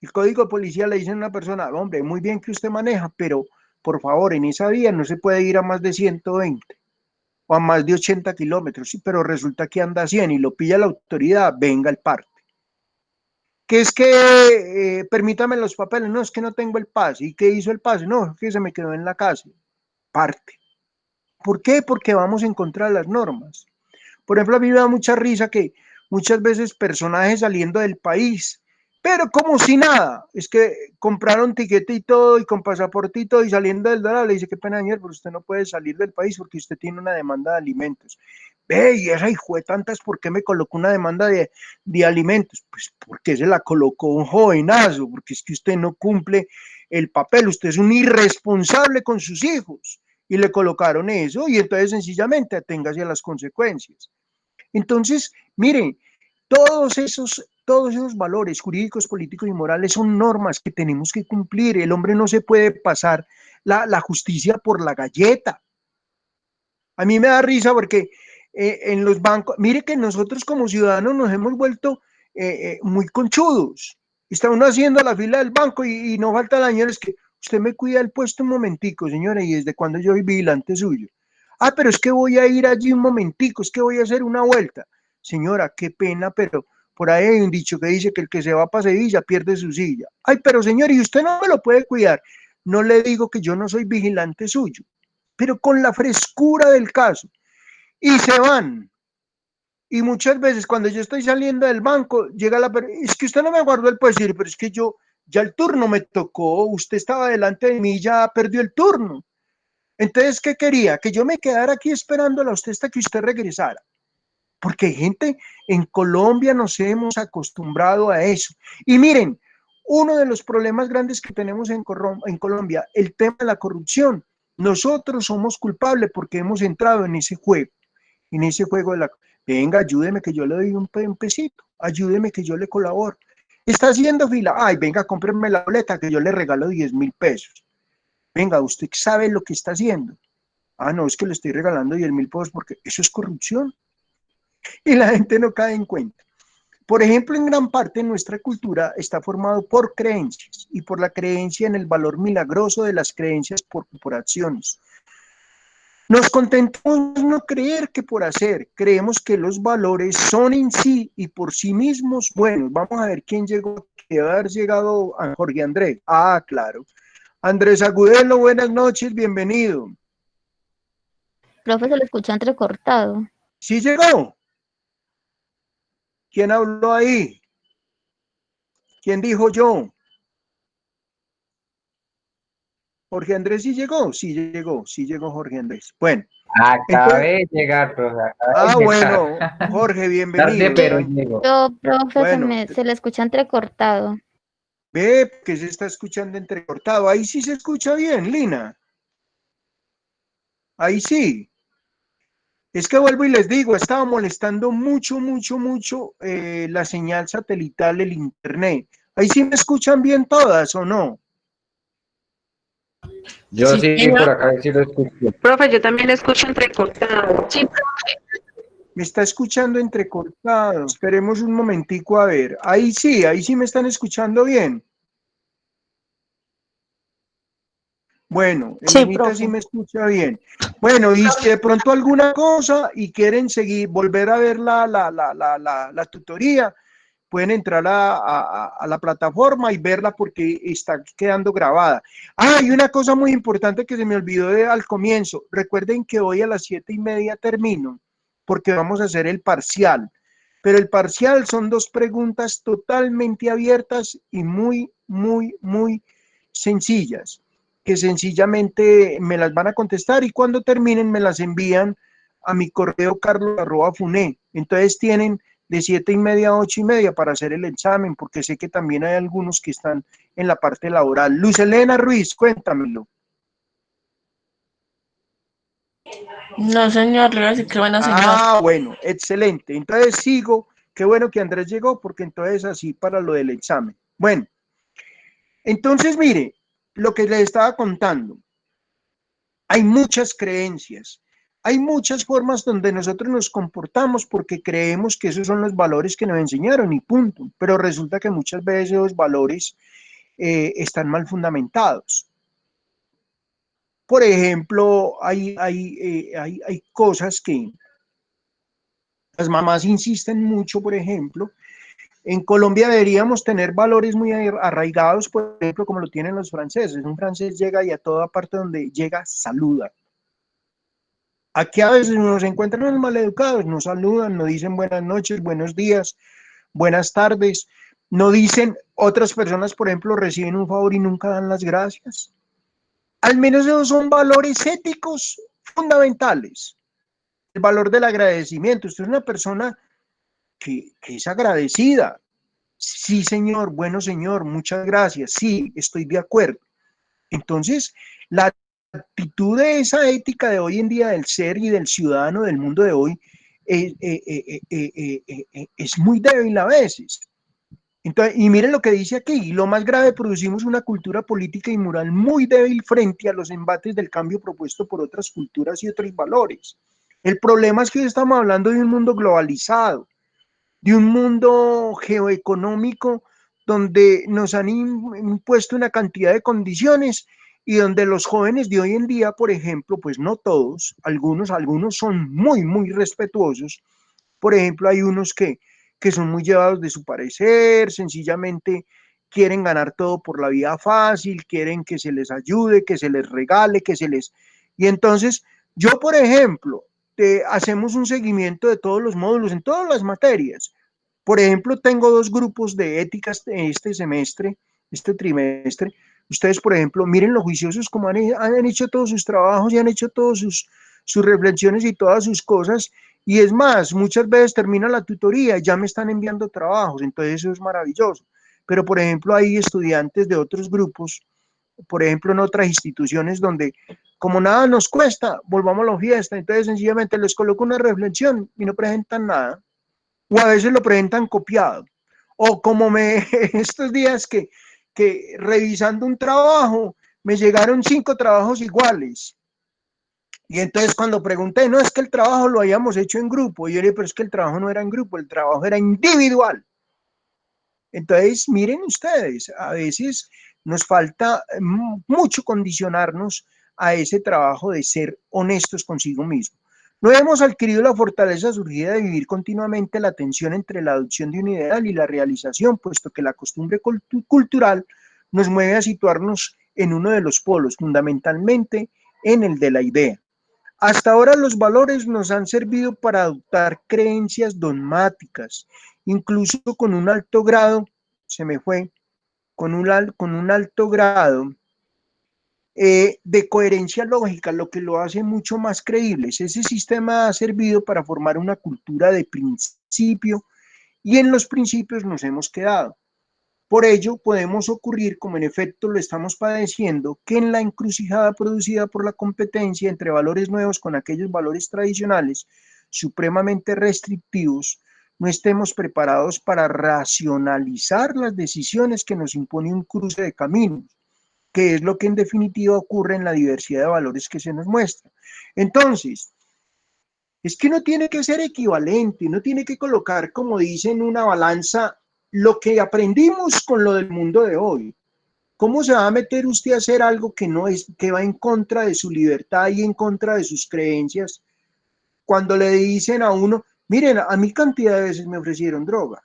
El código de policía le dice a una persona, hombre, muy bien que usted maneja, pero por favor, en esa vía no se puede ir a más de 120 o a más de 80 kilómetros, sí, pero resulta que anda a 100 y lo pilla la autoridad, venga el parte. ¿Qué es que permítame los papeles? No, es que no tengo el pase. ¿Y qué hizo el pase? No, es que se me quedó en la casa. Parte. ¿Por qué? Porque vamos en contra de las normas. Por ejemplo, a mí me da mucha risa que muchas veces personajes saliendo del país, pero como si nada, es que compraron tiquete y todo, y con pasaporte y todo, y saliendo del dólar le dice, qué pena, señor, pero usted no puede salir del país porque usted tiene una demanda de alimentos. Ve, y esa hijo de tantas, ¿por qué me colocó una demanda de alimentos? Pues porque se la colocó un jovenazo, porque es que usted no cumple el papel, usted es un irresponsable con sus hijos, y le colocaron eso, y entonces sencillamente aténgase a las consecuencias. Entonces, miren, todos esos valores jurídicos, políticos y morales son normas que tenemos que cumplir. El hombre no se puede pasar la justicia por la galleta. A mí me da risa porque en los bancos, mire que nosotros como ciudadanos nos hemos vuelto muy conchudos. Está uno haciendo la fila del banco y no falta la señora, es que usted me cuida el puesto un momentico, señora, y desde cuando yo soy vigilante suyo. Ah, pero es que voy a ir allí un momentico, es que voy a hacer una vuelta. Señora, qué pena, pero por ahí hay un dicho que dice que el que se va para Sevilla pierde su silla. Ay, pero señor, y usted no me lo puede cuidar. No le digo que yo no soy vigilante suyo, pero con la frescura del caso. Y se van. Y muchas veces cuando yo estoy saliendo del banco, llega la persona, es que usted no me guardó el puesto, pero es que yo, ya el turno me tocó, usted estaba delante de mí, ya perdió el turno. Entonces, ¿qué quería? Que yo me quedara aquí esperándola a usted hasta que usted regresara. Porque hay gente, en Colombia nos hemos acostumbrado a eso. Y miren, uno de los problemas grandes que tenemos en Colombia, el tema de la corrupción. Nosotros somos culpables porque hemos entrado en ese juego de la... Venga, ayúdeme que yo le doy un pesito, ayúdeme que yo le colaboro. Está haciendo fila, ay, venga, cómpreme la boleta que yo le regalo 10.000 pesos. Venga, usted sabe lo que está haciendo. Ah, no, es que le estoy regalando 10.000 pesos porque eso es corrupción. Y la gente no cae en cuenta. Por ejemplo, en gran parte nuestra cultura está formado por creencias y por la creencia en el valor milagroso de las creencias por acciones. Nos contentamos no creer que por hacer. Creemos que los valores son en sí y por sí mismos buenos. Vamos a ver quién llegó, que debe haber llegado a Jorge Andrés. Ah, claro. Andrés Agudelo, buenas noches, bienvenido. Profe, se lo escucha entrecortado. ¿Sí llegó? ¿Quién habló ahí? ¿Quién dijo yo? Jorge Andrés sí llegó Jorge Andrés. Bueno, entonces, Acabé de llegar, profe, acabé de bueno, llegar. Jorge, Tarde, bienvenido. pero llego. Yo, profe, Bueno, se le escucha entrecortado. ve que se está escuchando entrecortado. Ahí sí se escucha bien, Lina. Ahí sí. Es que vuelvo y les digo, estaba molestando mucho la señal satelital, el internet. Ahí sí me escuchan bien todas, ¿o no? Yo Sí, sí, por señor. acá sí lo escucho. Profe, yo también escucho entrecortado. Sí, Me está escuchando entrecortado. Esperemos un momentico a ver. Ahí sí me están escuchando bien. Bueno, sí, Elenita sí profe. me escucha bien. Bueno, y si de pronto alguna cosa y quieren seguir, volver a ver la tutoría, pueden entrar a la plataforma y verla porque está quedando grabada. Ah, y una cosa muy importante que se me olvidó al comienzo. Recuerden que hoy a las 7:30 termino, porque vamos a hacer el parcial. Pero el parcial son 2 preguntas totalmente abiertas y muy sencillas, que sencillamente me las van a contestar y cuando terminen me las envían a mi correo carlos@funé. Entonces tienen de 7:30 a 8:30 para hacer el examen, porque sé que también hay algunos que están en la parte laboral. Luz Elena Ruiz, cuéntamelo. No, señor, le voy a decir que buena señal. Ah, bueno, excelente. Entonces sigo. Qué bueno que Andrés llegó, porque entonces así para lo del examen. Bueno, entonces mire, lo que les estaba contando, hay muchas creencias, hay muchas formas donde nosotros nos comportamos porque creemos que esos son los valores que nos enseñaron y punto, pero resulta que muchas veces esos valores están mal fundamentados. Por ejemplo, hay cosas que las mamás insisten mucho, por ejemplo, en Colombia deberíamos tener valores muy arraigados, por ejemplo, como lo tienen los franceses. Un francés llega y a toda parte donde llega saluda. Aquí a veces nos encuentran los maleducados, no saludan, no dicen buenas noches, buenos días, buenas tardes, no dicen, otras personas, por ejemplo, reciben un favor y nunca dan las gracias. Al menos esos son valores éticos fundamentales. El valor del agradecimiento. Usted es una persona que es agradecida. Sí, señor, bueno, señor, muchas gracias. Sí, estoy de acuerdo. Entonces, la actitud de esa ética de hoy en día del ser y del ciudadano del mundo de hoy es muy débil a veces. Entonces, y miren lo que dice aquí, lo más grave, producimos una cultura política y moral muy débil frente a los embates del cambio propuesto por otras culturas y otros valores. El problema es que hoy estamos hablando de un mundo globalizado, de un mundo geoeconómico donde nos han impuesto una cantidad de condiciones y donde los jóvenes de hoy en día, por ejemplo, pues no todos, algunos son muy respetuosos. Por ejemplo, hay unos que son muy llevados de su parecer, sencillamente quieren ganar todo por la vía fácil, quieren que se les ayude, que se les regale, que se les... Y entonces, yo, por ejemplo, hacemos un seguimiento de todos los módulos, en todas las materias. Por ejemplo, tengo 2 grupos de éticas este semestre, este trimestre. Ustedes, por ejemplo, miren lo juiciosos como han hecho todos sus trabajos y han hecho todas sus reflexiones y todas sus cosas. Y es más, muchas veces termina la tutoría y ya me están enviando trabajos, entonces eso es maravilloso. Pero, por ejemplo, hay estudiantes de otros grupos, por ejemplo, en otras instituciones donde como nada nos cuesta, volvamos a la fiesta, entonces sencillamente les coloco una reflexión y no presentan nada, o a veces lo presentan copiado, o como estos días que revisando un trabajo, me llegaron 5 trabajos iguales, y entonces cuando pregunté, no, es que el trabajo lo habíamos hecho en grupo, y yo le dije, pero es que el trabajo no era en grupo, el trabajo era individual. Entonces, miren ustedes, a veces nos falta mucho condicionarnos a ese trabajo de ser honestos consigo mismo. No hemos adquirido la fortaleza surgida de vivir continuamente la tensión entre la adopción de un ideal y la realización, puesto que la costumbre cultural nos mueve a situarnos en uno de los polos, fundamentalmente en el de la idea. Hasta ahora los valores nos han servido para adoptar creencias dogmáticas, incluso con un alto grado, con un alto grado de coherencia lógica, lo que lo hace mucho más creíbles. Ese sistema ha servido para formar una cultura de principio y en los principios nos hemos quedado. Por ello, podemos ocurrir, como en efecto lo estamos padeciendo, que en la encrucijada producida por la competencia entre valores nuevos con aquellos valores tradicionales supremamente restrictivos, no estemos preparados para racionalizar las decisiones que nos impone un cruce de caminos, que es lo que en definitiva ocurre en la diversidad de valores que se nos muestra. Entonces, es que uno tiene que ser equivalente, uno tiene que colocar, como dicen, una balanza lo que aprendimos con lo del mundo de hoy. ¿Cómo se va a meter usted a hacer algo que no es, que va en contra de su libertad y en contra de sus creencias? Cuando le dicen a uno, miren, a mí cantidad de veces me ofrecieron droga.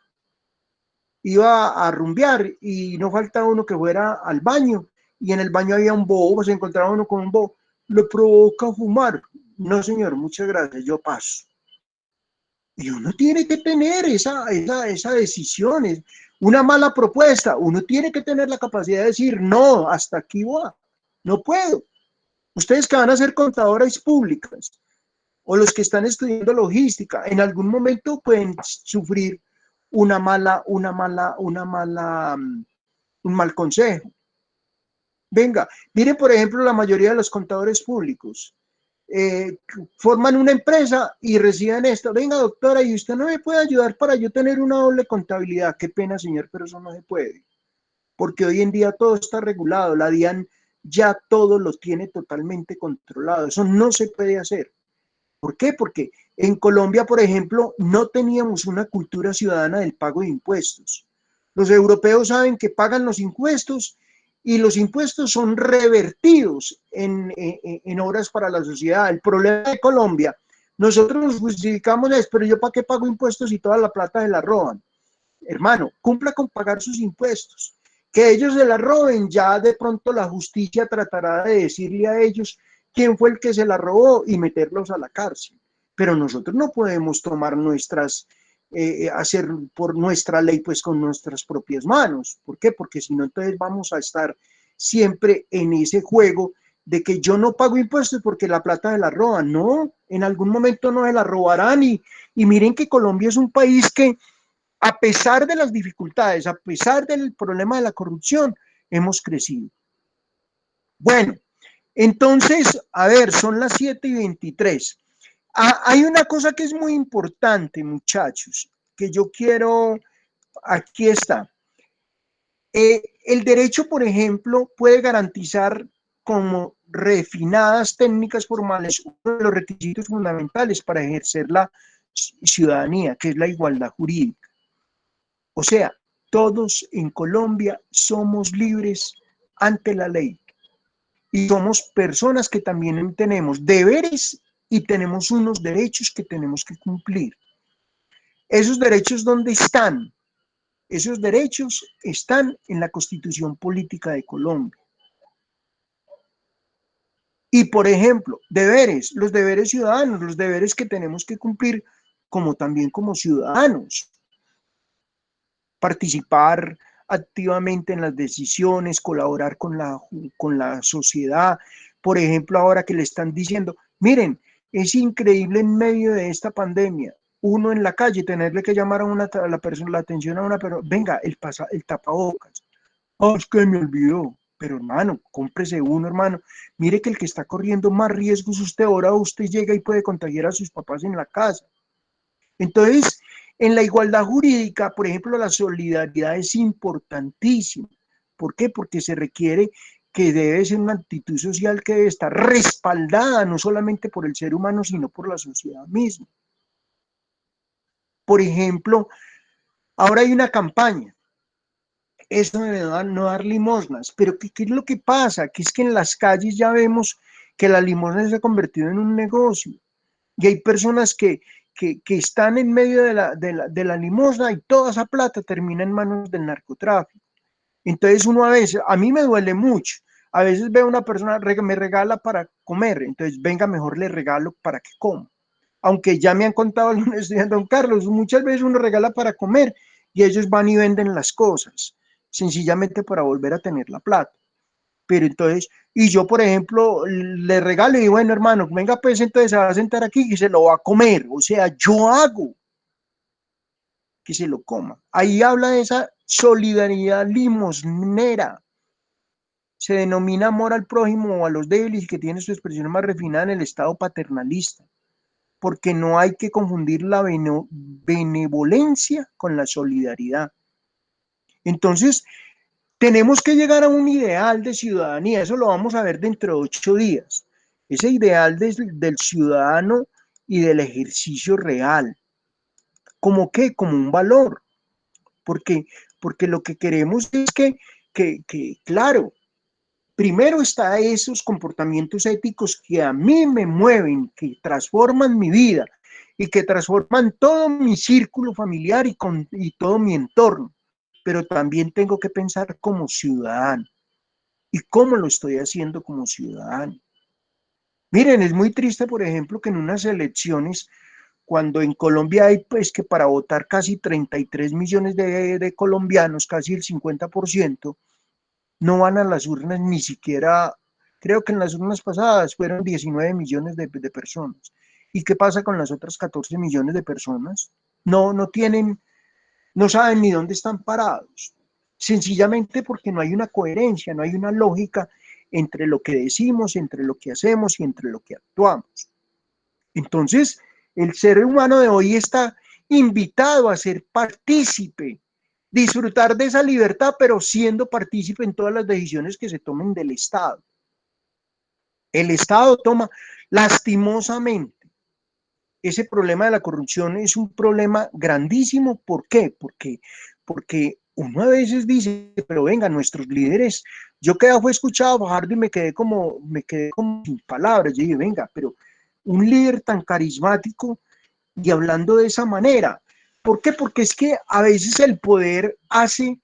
Iba a rumbear y no falta uno que fuera al baño y en el baño había un bobo, se encontraba uno con un bobo. ¿Le provoca fumar? No, señor, muchas gracias, yo paso. Y uno tiene que tener esa decisión, una mala propuesta, uno tiene que tener la capacidad de decir, no, hasta aquí va, no puedo. Ustedes que van a ser contadoras públicas o los que están estudiando logística, en algún momento pueden sufrir un mal consejo. Venga, miren por ejemplo la mayoría de los contadores públicos. Forman una empresa y reciben esto, venga doctora, y usted no me puede ayudar para yo tener una doble contabilidad. Qué pena señor, pero eso no se puede, porque hoy en día todo está regulado, la DIAN ya todo lo tiene totalmente controlado, eso no se puede hacer. ¿Por qué? Porque en Colombia, por ejemplo, no teníamos una cultura ciudadana del pago de impuestos. Los europeos saben que pagan los impuestos y los impuestos son revertidos en obras para la sociedad. El problema de Colombia, nosotros nos justificamos es, pero yo para qué pago impuestos y toda la plata se la roban. Hermano, cumpla con pagar sus impuestos. Que ellos se la roben, ya de pronto la justicia tratará de decirle a ellos quién fue el que se la robó y meterlos a la cárcel. Pero nosotros no podemos tomar hacer por nuestra ley pues con nuestras propias manos. ¿Por qué? Porque si no, entonces vamos a estar siempre en ese juego de que yo no pago impuestos porque la plata se la roban. No, en algún momento no se la robarán y miren que Colombia es un país que a pesar de las dificultades, a pesar del problema de la corrupción, hemos crecido. Bueno, entonces, a ver, son las 7:23. Hay una cosa que es muy importante, muchachos, que yo quiero, aquí está. El derecho, por ejemplo, puede garantizar como refinadas técnicas formales uno de los requisitos fundamentales para ejercer la ciudadanía, que es la igualdad jurídica. O sea, todos en Colombia somos libres ante la ley y somos personas que también tenemos deberes y tenemos unos derechos que tenemos que cumplir. ¿Esos derechos dónde están? Esos derechos están en la Constitución Política de Colombia. Y, por ejemplo, deberes, los deberes ciudadanos, los deberes que tenemos que cumplir como también como ciudadanos. Participar activamente en las decisiones, colaborar con la sociedad. Por ejemplo, ahora que le están diciendo, miren, es increíble en medio de esta pandemia, uno en la calle tenerle que llamar a la persona, la atención a una persona, venga, el tapabocas. Oh, es que me olvidó. Pero hermano, cómprese uno, hermano. Mire que el que está corriendo más riesgos usted, ahora usted llega y puede contagiar a sus papás en la casa. Entonces, en la igualdad jurídica, por ejemplo, la solidaridad es importantísima. ¿Por qué? Porque se requiere que debe ser una actitud social que debe estar respaldada no solamente por el ser humano, sino por la sociedad misma. Por ejemplo, ahora hay una campaña, eso de no dar limosnas, pero ¿qué es lo que pasa? Que es que en las calles ya vemos que la limosna se ha convertido en un negocio. Y hay personas que están en medio de la limosna y toda esa plata termina en manos del narcotráfico. Entonces uno a veces, a mí me duele mucho, a veces veo una persona, me regala para comer, entonces venga, mejor le regalo para que coma. Aunque ya me han contado algunos estudiantes, don Carlos, muchas veces uno regala para comer y ellos van y venden las cosas, sencillamente para volver a tener la plata. Pero entonces, y yo por ejemplo le regalo y digo, bueno hermano, venga pues entonces se va a sentar aquí y se lo va a comer, o sea, yo hago que se lo coma. Ahí habla de esa solidaridad limosnera. Se denomina amor al prójimo o a los débiles y que tiene su expresión más refinada en el estado paternalista, porque no hay que confundir la benevolencia con la solidaridad. Entonces, tenemos que llegar a un ideal de ciudadanía, eso lo vamos a ver dentro de 8 días, ese ideal del ciudadano y del ejercicio real. ¿Cómo qué? Como un valor, porque lo que queremos es que claro, primero está esos comportamientos éticos que a mí me mueven, que transforman mi vida y que transforman todo mi círculo familiar y todo mi entorno. Pero también tengo que pensar como ciudadano. ¿Y cómo lo estoy haciendo como ciudadano? Miren, es muy triste, por ejemplo, que en unas elecciones, cuando en Colombia hay pues que para votar casi 33 millones de colombianos, casi el 50%, no van a las urnas ni siquiera, creo que en las urnas pasadas fueron 19 millones de personas. ¿Y qué pasa con las otras 14 millones de personas? No tienen, no saben ni dónde están parados. Sencillamente porque no hay una coherencia, no hay una lógica entre lo que decimos, entre lo que hacemos y entre lo que actuamos. Entonces, el ser humano de hoy está invitado a ser partícipe, disfrutar de esa libertad, pero siendo partícipe en todas las decisiones que se tomen del Estado. El Estado toma, lastimosamente, ese problema de la corrupción es un problema grandísimo. ¿Por qué? Porque uno a veces dice, pero venga, nuestros líderes, yo fue escuchado a Fajardo y me quedé como sin palabras. Yo dije, venga, pero un líder tan carismático y hablando de esa manera. ¿Por qué? Porque es que a veces el poder hace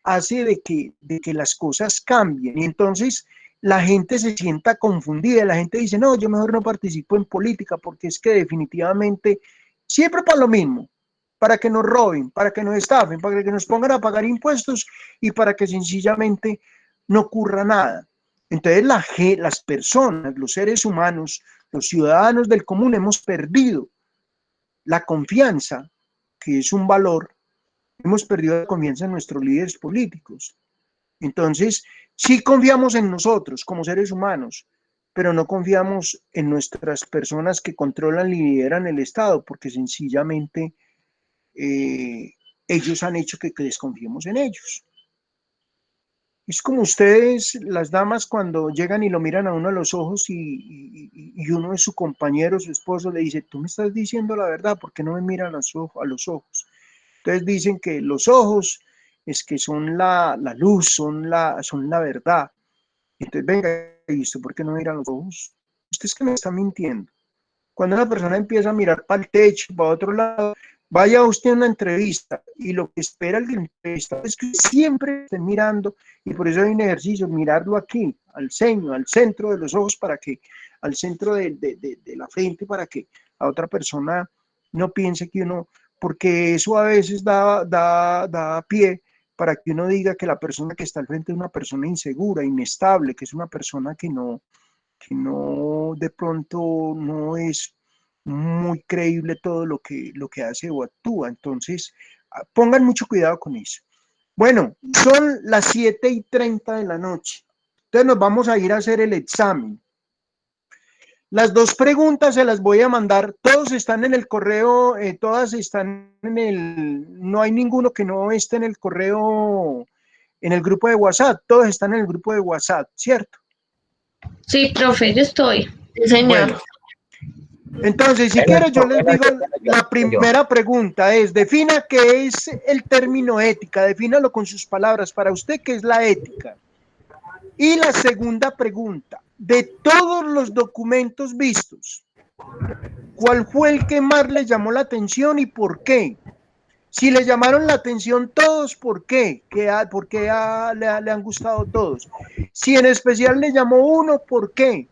de que las cosas cambien y entonces la gente se sienta confundida, la gente dice, no, yo mejor no participo en política porque es que definitivamente siempre para lo mismo, para que nos roben, para que nos estafen, para que nos pongan a pagar impuestos y para que sencillamente no ocurra nada. Entonces las personas, los seres humanos, los ciudadanos del común hemos perdido la confianza, que es un valor, hemos perdido la confianza en nuestros líderes políticos. Entonces, sí confiamos en nosotros como seres humanos, pero no confiamos en nuestras personas que controlan y lideran el Estado, porque sencillamente ellos han hecho que desconfiemos en ellos. Es como ustedes, las damas, cuando llegan y lo miran a uno a los ojos y uno es su compañero, su esposo, le dice, tú me estás diciendo la verdad, ¿por qué no me miran a los ojos? Entonces dicen que los ojos es que son la luz, son la verdad. Entonces, venga, ¿y usted por qué no mira a los ojos? Usted es que me está mintiendo. Cuando una persona empieza a mirar para el techo, para otro lado, vaya usted a una entrevista y lo que espera el entrevistador es que siempre esté mirando, y por eso hay un ejercicio, mirarlo aquí, al ceño, al centro de los ojos, al centro de la frente, para que a otra persona no piense que uno, porque eso a veces da pie para que uno diga que la persona que está al frente es una persona insegura, inestable, que es una persona que no de pronto no es muy creíble todo lo que hace o actúa. Entonces, pongan mucho cuidado con eso. Bueno, son las 7:30 de la noche. Entonces nos vamos a ir a hacer el examen. Las 2 preguntas se las voy a mandar, todos están en el correo, todas están no hay ninguno que no esté en el correo, en el grupo de WhatsApp, todos están en el grupo de WhatsApp, ¿cierto? Sí, profe, yo estoy. Sí, señor. Bueno, entonces, si quieres, yo les digo, la primera pregunta es, defina qué es el término ética, defínalo con sus palabras, para usted, ¿qué es la ética? Y la segunda pregunta, de todos los documentos vistos, ¿cuál fue el que más le llamó la atención y por qué? Si le llamaron la atención todos, ¿por qué? ¿Por qué le han gustado todos? Si en especial le llamó uno, ¿por qué?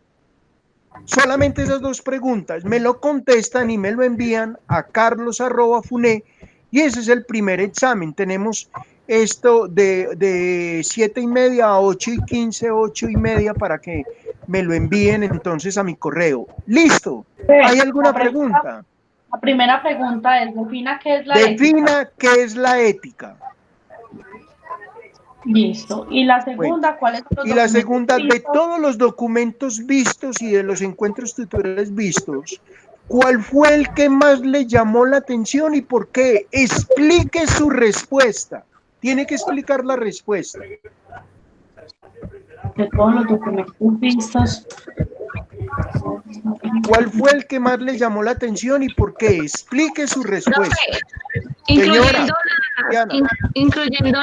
Solamente esas dos preguntas. Me lo contestan y me lo envían a carlos@funé y ese es el primer examen. Tenemos esto de 7:30 a 8:15, 8:30 para que me lo envíen entonces a mi correo. ¿Listo? ¿Hay alguna pregunta? La primera pregunta es, defina qué es la ética. Defina qué es la ética. Listo. Y la segunda, ¿cuál es? Y la segunda, de todos los documentos vistos y de los encuentros tutoriales vistos, ¿cuál fue el que más le llamó la atención y por qué? Explique su respuesta. Tiene que explicar la respuesta. De todos los documentos vistos. ¿Cuál fue el que más le llamó la atención y por qué? Explique su respuesta. Incluyendo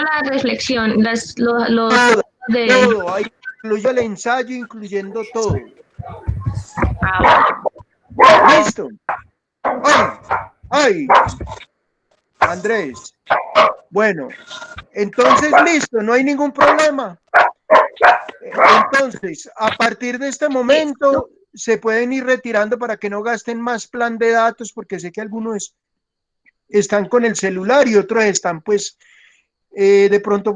la reflexión, todo, ahí incluye el ensayo, incluyendo todo. ¿Listo? ¡Ay! Andrés. Bueno, entonces listo, no hay ningún problema. Entonces, a partir de este momento, se pueden ir retirando para que no gasten más plan de datos, porque sé que algunos están con el celular y otros están pues de pronto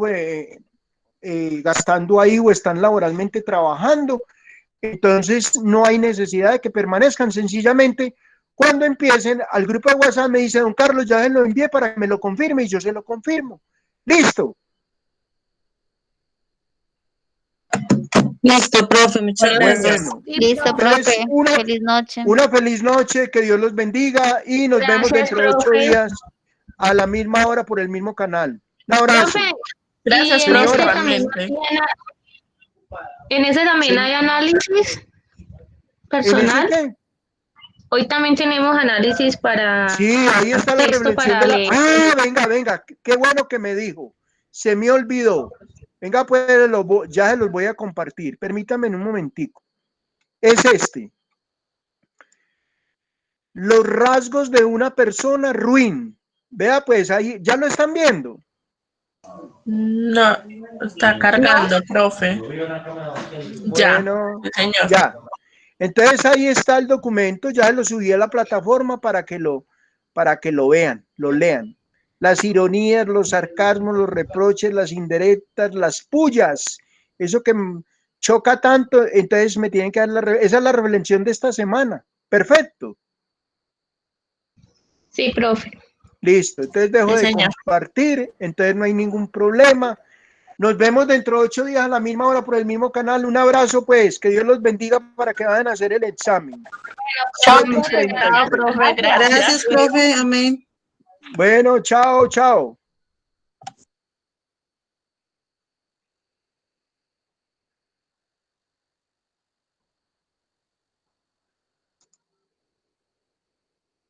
gastando ahí o están laboralmente trabajando. Entonces no hay necesidad de que permanezcan, sencillamente cuando empiecen al grupo de WhatsApp me dice: don Carlos, ya se lo envié para que me lo confirme y yo se lo confirmo. Listo. Listo, profe, muchas gracias. Bueno, Listo, profe. Feliz noche. Una feliz noche, que Dios los bendiga y nos vemos dentro de 8 días a la misma hora por el mismo canal. Un abrazo. Profe, Gracias, y profe. en ese también hay análisis personal. Hoy también tenemos análisis para... Sí, ahí está la reflexión de la... Ah, venga, qué bueno que me dijo. Se me olvidó. Venga, pues ya se los voy a compartir. Permítame en un momentico. Es este. Los rasgos de una persona ruin. Vea, pues ahí, ¿ya lo están viendo? No, está cargando, profe. Ya, Bueno, señor. ya. Entonces ahí está el documento, ya lo subí a la plataforma para que lo vean, lo lean. Las ironías, los sarcasmos, los reproches, las indirectas, las pullas, eso que choca tanto, entonces me tienen que dar esa es la reflexión de esta semana. Perfecto. Sí, profe. Listo, entonces dejo de compartir, entonces no hay ningún problema. Nos vemos dentro de 8 días a la misma hora por el mismo canal. Un abrazo, pues, que Dios los bendiga para que vayan a hacer el examen. Chao, profe. Gracias, profe. Amén. Bueno, chao.